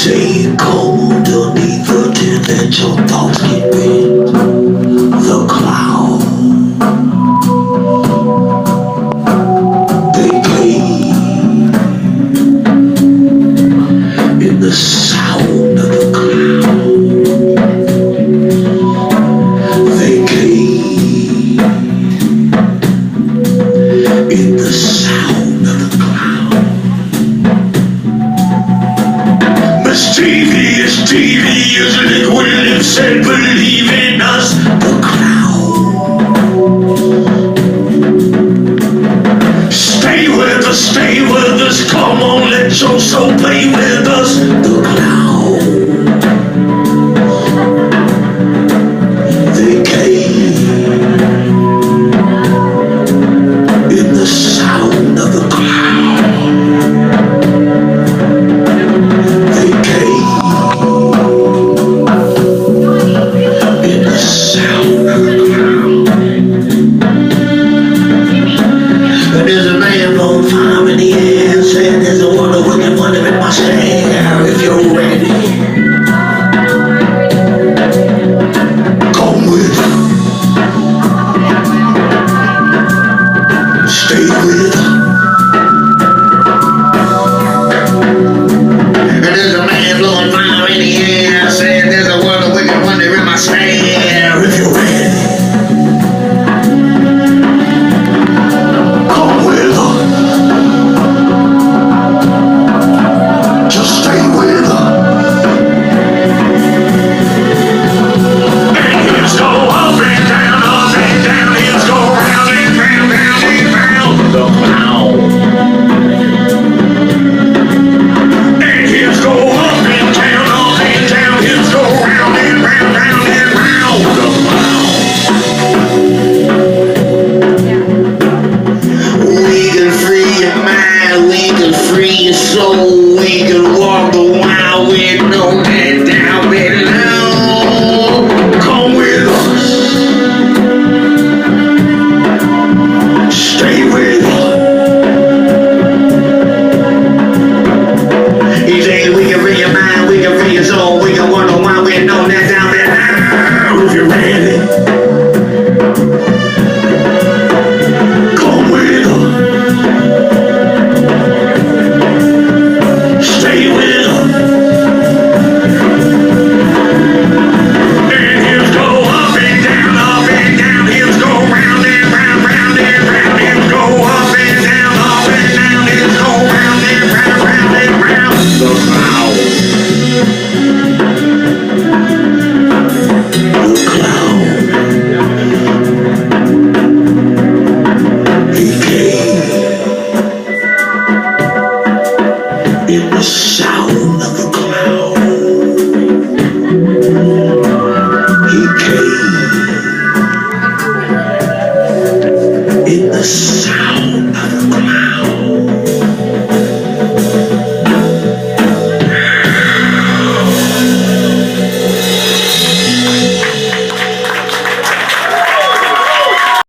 Stay calm underneath the tent, let your thoughts get bent. The cloud, they play in the sound of the cloud. They came in the sound of the cloud. Mischievous, devious, liquid lips said believe in us. The cloud. Stay with us, come on, let your soul play with us. The cloud. They came in the sound of the cloud. They came in the sound of the cloud. But there's a man on fire in the air, saying there's a wonder wicked wonder in my stare. If you're ready, come with her. Stay with her. And there's a man blowing fire in the air, saying there's a wonder wicked wonder in my stare. If you're ready, come with her. Just stay with her. And hips go up and down, hips go round and round, round and round. The cloud. And hips go up and down, hips go round and round, round and round. The cloud. We can free your mind, we can free your soul, we can walk the wild with no man.